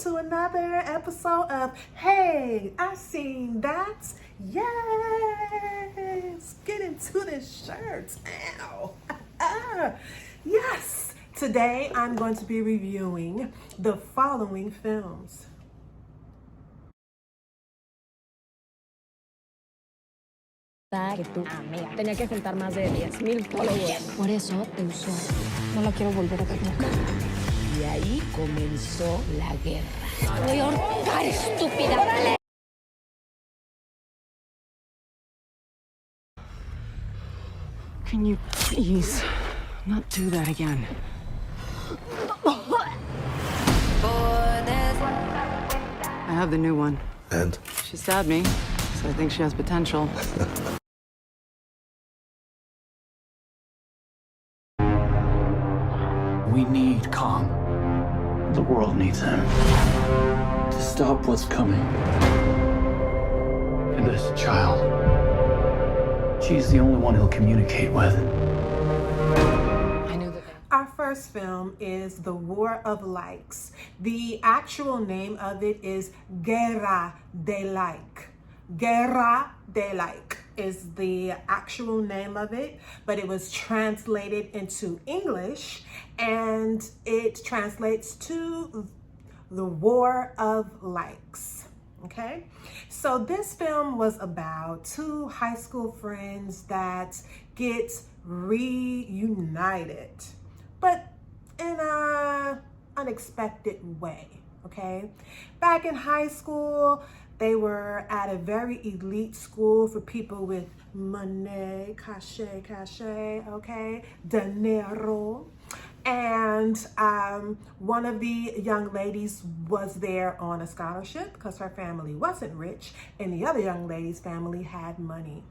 to another episode of Hey, I Seen That. Yes, get into the shirt. Ow. Yes, today I'm going to be reviewing the following films. Que tú, amiga, tenía que juntar más de 10,000 followers. Por eso te usó. No la quiero volver a ver nunca. Y ahí comenzó la guerra. Voy a ahorcar, estúpida. ¡Órale! Can you please not do that again? I have the new one. And? She stabbed me, so I think she has potential. We need calm. The world needs him to stop what's coming. And this child, she's the only one he'll communicate with. I knew that. Our first film is The War of Likes. The actual name of it is Guerra de Like. Guerra de Like is the actual name of it, but it was translated into English and it translates to The War of Likes. Okay, so this film was about two high school friends that get reunited, but in a unexpected way. Okay, back in high school, they were at a very elite school for people with money, cachet, okay, dinero. And one of the young ladies was there on a scholarship because her family wasn't rich, and the other young lady's family had money.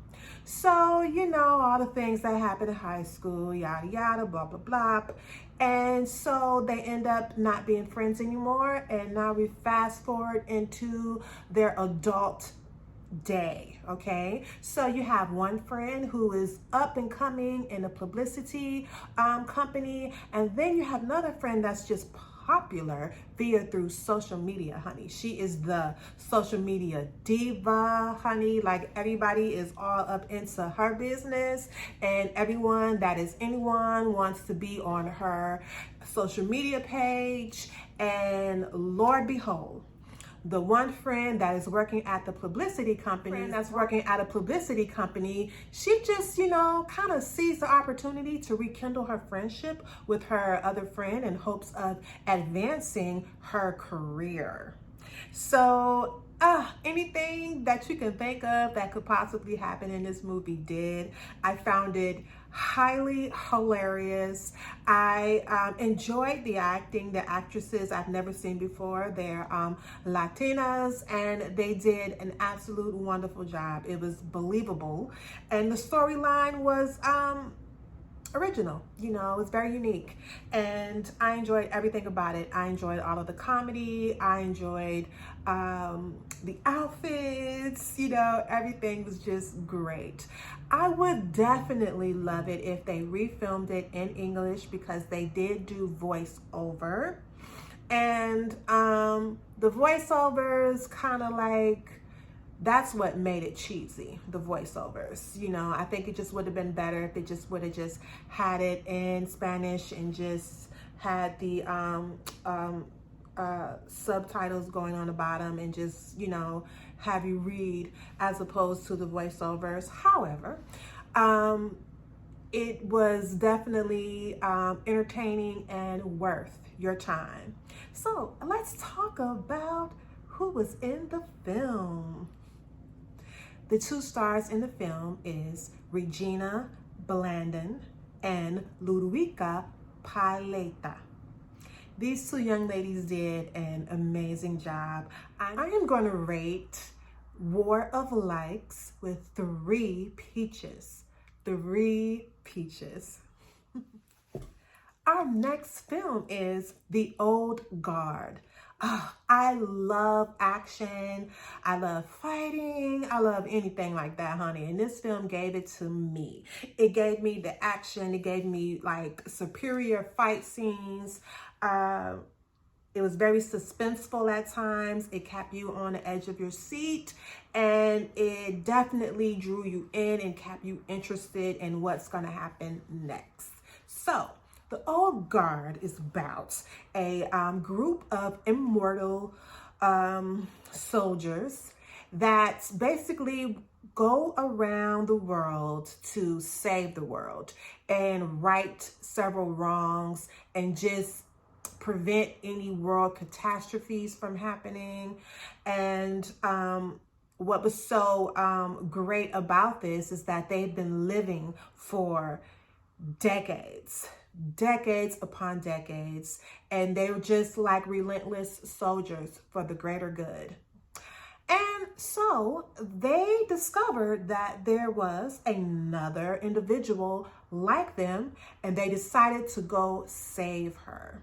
So, you know, all the things that happen in high school, yada, yada, blah, blah, blah. And so they end up not being friends anymore. And now we fast forward into their adult day, okay? So you have one friend who is up and coming in a publicity company, and then you have another friend that's just popular through social media, honey. She is the social media diva, honey. Like, everybody is all up into her business, and everyone that is anyone wants to be on her social media page. And Lord behold, the one friend that is working at the publicity company, she just, you know, kind of sees the opportunity to rekindle her friendship with her other friend in hopes of advancing her career. So anything that you can think of that could possibly happen in this movie did. I found it highly hilarious. I enjoyed the acting. The actresses I've never seen before. They're Latinas, and they did an absolute wonderful job. It was believable, and the storyline was original. You know, it's very unique, and I enjoyed everything about it. I enjoyed all of the comedy. I enjoyed the outfits, you know, everything was just great. I would definitely love it if they refilmed it in English, because they did do voiceover, and the voiceovers kind of like, that's what made it cheesy, the voiceovers. You know, I think it just would have been better if they just would have just had it in Spanish and just had the subtitles going on the bottom and just, you know, have you read as opposed to the voiceovers. However, it was definitely entertaining and worth your time. So let's talk about who was in the film. The two stars in the film is Regina, Blandón, and Ludwika, Paleta. These two young ladies did an amazing job. I am going to rate War of Likes with 3 peaches. 3 peaches. Our next film is The Old Guard. Oh, I love action. I love fighting. I love anything like that, honey. And this film gave it to me. It gave me the action. It gave me like superior fight scenes. It was very suspenseful at times. It kept you on the edge of your seat, and it definitely drew you in and kept you interested in what's going to happen next. So, The Old Guard is about a group of immortal soldiers that basically go around the world to save the world and right several wrongs and just prevent any world catastrophes from happening. And what was so great about this is that they've been living for decades upon decades, and they were just like relentless soldiers for the greater good. And so they discovered that there was another individual like them, and they decided to go save her.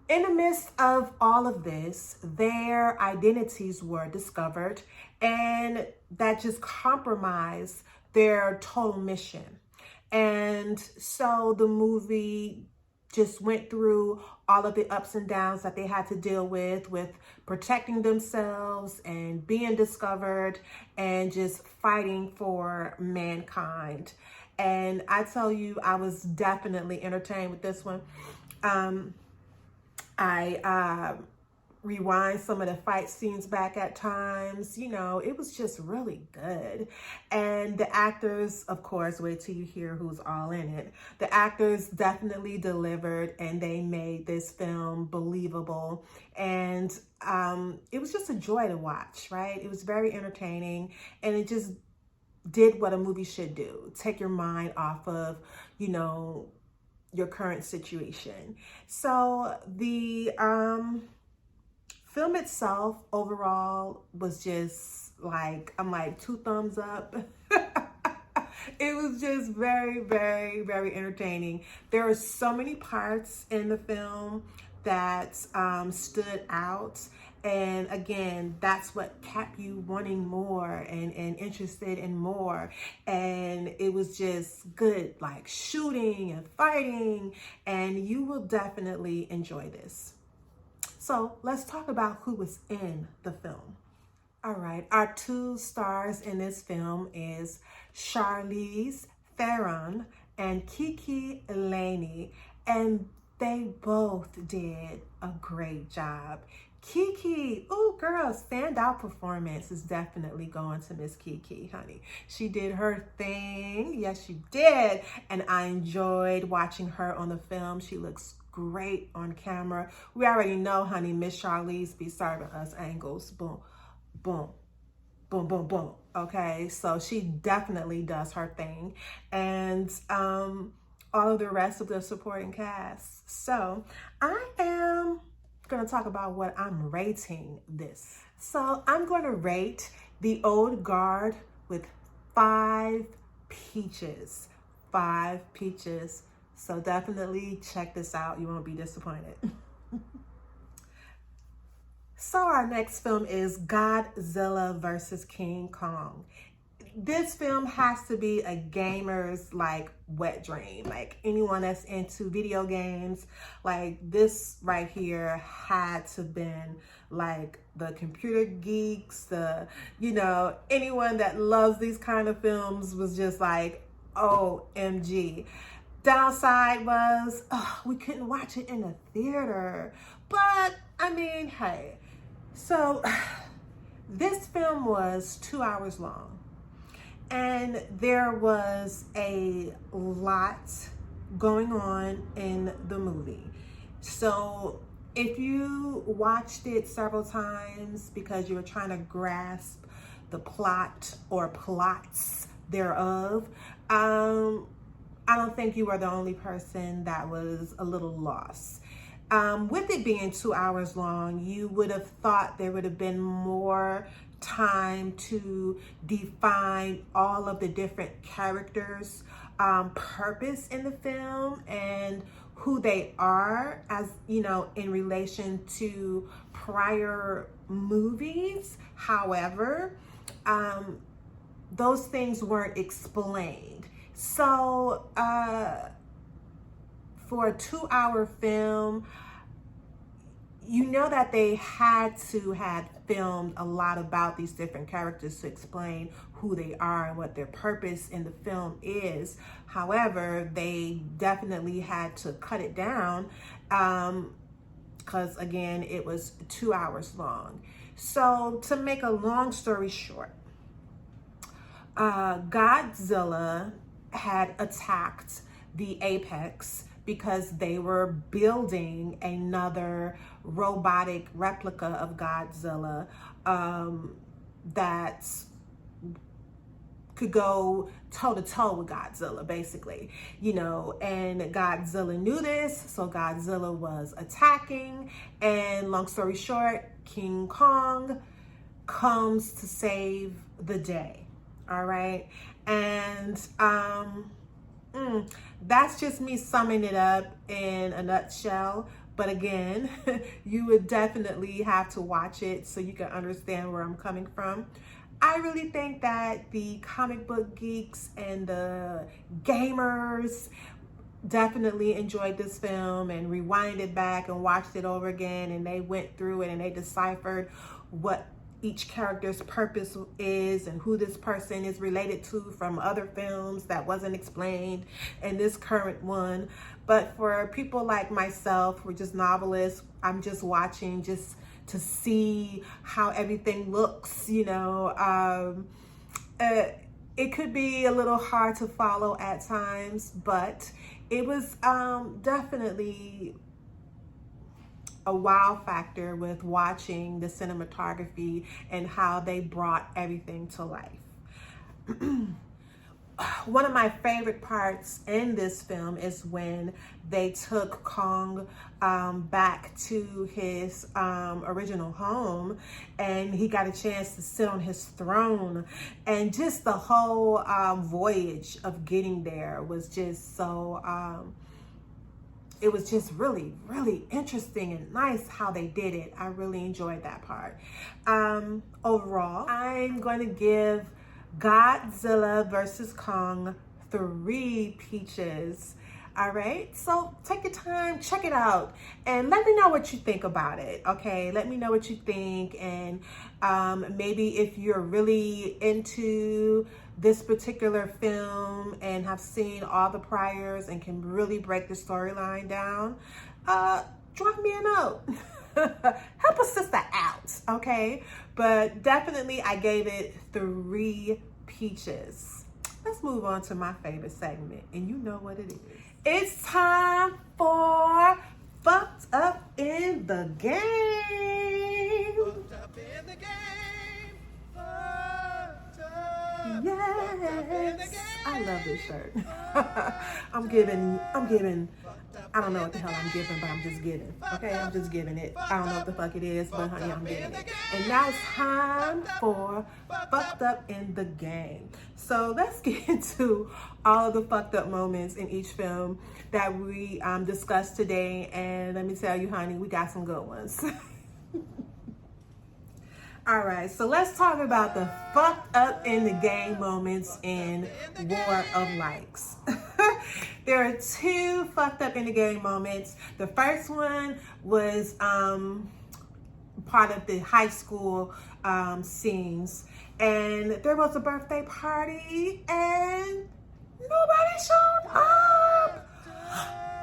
In the midst of all of this, their identities were discovered, and that just compromised their total mission. And so the movie just went through all of the ups and downs that they had to deal with protecting themselves and being discovered and just fighting for mankind. And I tell you, I was definitely entertained with this one. I rewind some of the fight scenes back at times. You know, it was just really good. And the actors, of course, wait till you hear who's all in it. The actors definitely delivered, and they made this film believable. And it was just a joy to watch, right? It was very entertaining, and it just did what a movie should do. Take your mind off of, you know, your current situation. So the film itself overall was just like, I'm like 2 thumbs up. It was just very, very, very entertaining. There are so many parts in the film that stood out. And again, that's what kept you wanting more and interested in more. And it was just good, like shooting and fighting, and you will definitely enjoy this. So let's talk about who was in the film. All right, our 2 stars in this film is Charlize Theron and KiKi Layne, and they both did a great job. KiKi, oh girl, standout performance is definitely going to Miss KiKi, honey. She did her thing. Yes, she did. And I enjoyed watching her on the film. She looks great on camera. We already know, honey, Miss Charlize be serving us angles. Boom, boom, boom, boom, boom. Okay, so she definitely does her thing. And all of the rest of the supporting cast. So I am going to talk about what I'm rating this. So I'm going to rate The Old Guard with 5 peaches. 5 peaches. So definitely check this out. You won't be disappointed. So our next film is Godzilla versus King Kong. This film has to be a gamer's like wet dream. Like anyone that's into video games, like this right here had to been like the computer geeks, the, you know, anyone that loves these kind of films was just like, OMG. Downside was, we couldn't watch it in a theater. But I mean, hey, so this film was 2 hours long. And there was a lot going on in the movie. So if you watched it several times because you were trying to grasp the plot or plots thereof, I don't think you were the only person that was a little lost. With it being 2 hours long, you would have thought there would have been more time to define all of the different characters' purpose in the film and who they are, as you know, in relation to prior movies. However, those things weren't explained. So for a 2 hour film, you know that they had filmed a lot about these different characters to explain who they are and what their purpose in the film is. However, they definitely had to cut it down because again, it was 2 hours long. So to make a long story short, Godzilla had attacked the Apex because they were building another robotic replica of Godzilla that could go toe-to-toe with Godzilla, basically, you know, and Godzilla knew this, so Godzilla was attacking, and long story short, King Kong comes to save the day, all right? And that's just me summing it up in a nutshell. But again, you would definitely have to watch it so you can understand where I'm coming from. I really think that the comic book geeks and the gamers definitely enjoyed this film and rewinded back and watched it over again, and they went through it and they deciphered what each character's purpose is and who this person is related to from other films that wasn't explained in this current one. But for people like myself, we're just novelists, I'm just watching just to see how everything looks, you know. It could be a little hard to follow at times, but it was definitely a wow factor with watching the cinematography and how they brought everything to life. One of my favorite parts in this film is when they took Kong back to his original home, and he got a chance to sit on his throne, and just the whole voyage of getting there was just so it was just really, really interesting and nice how they did it. I really enjoyed that part. Overall, I'm going to give Godzilla versus Kong 3 peaches. All right, so take your time, check it out, and let me know what you think about it. Okay, let me know what you think, and maybe if you're really into this particular film and have seen all the priors and can really break the storyline down, drop me a note. Help a sister out, okay? But definitely I gave it 3 peaches. Let's move on to my favorite segment, and you know what it is. It's time for Fucked Up in the Game. Fucked up in the game. Fucked up. Yes. I love this shirt. I'm giving, I don't know what the hell I'm giving, but I'm just giving. Okay, I'm just giving it. I don't know what the fuck it is, but honey, I'm giving it. And now it's time for Fucked Up in the Game. So let's get into all of the fucked up moments in each film that we discussed today. And let me tell you, honey, we got some good ones. All right, so let's talk about the fucked up in the game moments in War of Likes. There are 2 fucked up in the game moments. The first one was part of the high school scenes, and there was a birthday party and nobody showed up.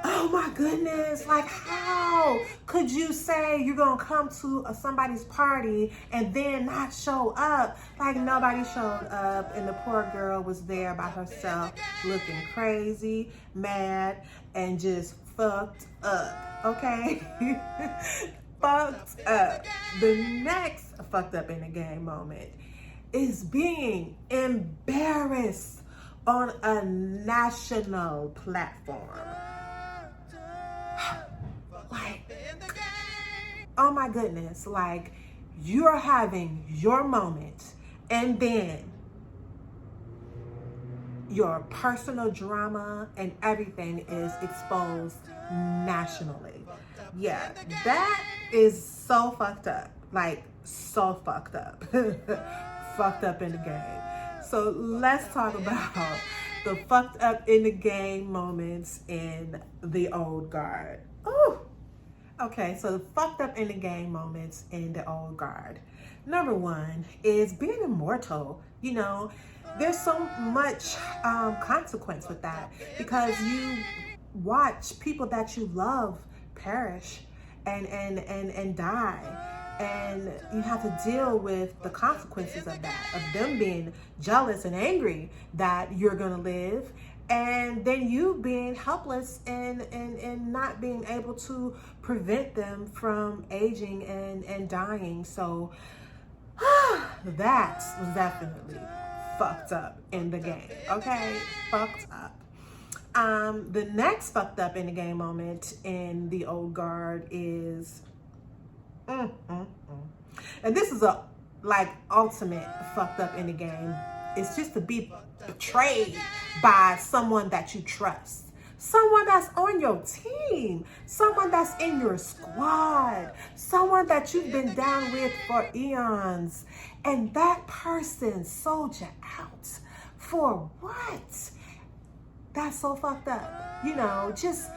Oh my goodness, like how could you say you're gonna come to somebody's party and then not show up? Like nobody showed up, and the poor girl was there by herself looking crazy, mad, and just fucked up, okay? Fucked up. The next fucked up in the game moment is being embarrassed on a national platform. Like, oh my goodness, like you're having your moment and then your personal drama and everything is exposed nationally. Yeah, that is so fucked up. Like, so fucked up. Fucked up in the game. So let's talk about the fucked up in the game moments in The Old Guard. Oh, Okay, so the fucked up in the game moments in the old guard. Number one is being immortal. You know, there's so much consequence with that because you watch people that you love perish and die. And you have to deal with the consequences of that, of them being jealous and angry that you're gonna live, and then you being helpless and not being able to prevent them from aging and dying. So that was definitely fucked up in the game. Okay, fucked up. The next fucked up in the game moment in the old guard is and this is a like ultimate fucked up in the game. It's just to be betrayed by someone that you trust, someone that's on your team, someone that's in your squad, someone that you've been down with for eons, and that person sold you out for what? That's so fucked up. You know, just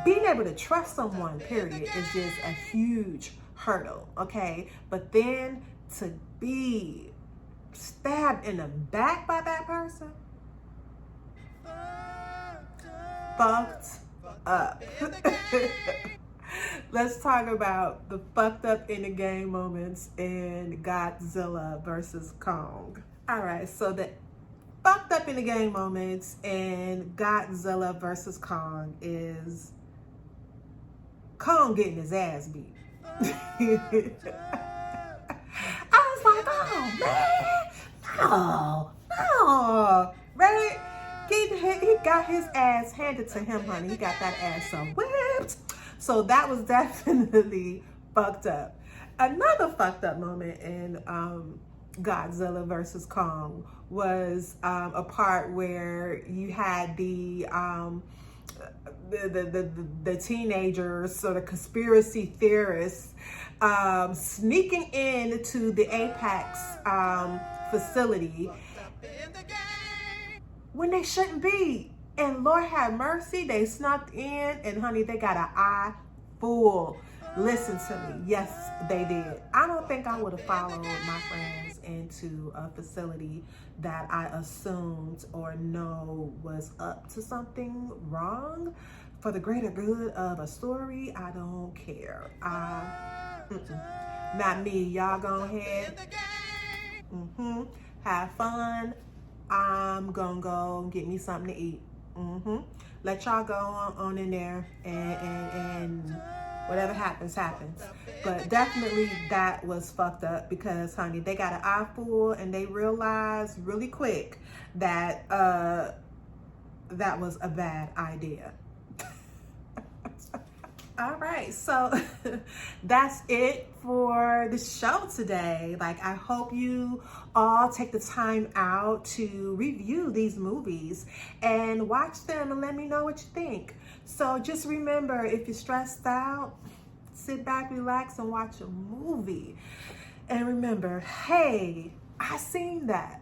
being able to trust someone, period, is just a huge hurdle, okay? But then to be stabbed in the back by that person, fucked up. Let's talk about the fucked up in the game moments in Godzilla versus Kong. All right, so the fucked up in the game moments in Godzilla versus Kong is Kong getting his ass beat. I was like, oh man, no, right? He got his ass handed to him, honey. He got that ass so whipped. So that was definitely fucked up. Another fucked up moment in Godzilla versus Kong was a part where you had the teenagers, sort of conspiracy theorists, sneaking into the Apex facility when they shouldn't be. And Lord have mercy, they snuck in, and honey, they got an eye full. Listen to me. Yes, they did. I don't think I would have followed my friends into a facility that I assumed or know was up to something wrong. For the greater good of a story, I don't care. Not me. Y'all go ahead. Have fun. I'm gonna go get me something to eat. Let y'all go on in there and whatever happens, happens. But definitely that was fucked up because, honey, they got an eye full and they realized really quick that that was a bad idea. All right, so that's it for the show today. Like, I hope you all take the time out to review these movies and watch them and let me know what you think. So just remember, if you're stressed out, sit back, relax, and watch a movie. And remember, hey, I seen that.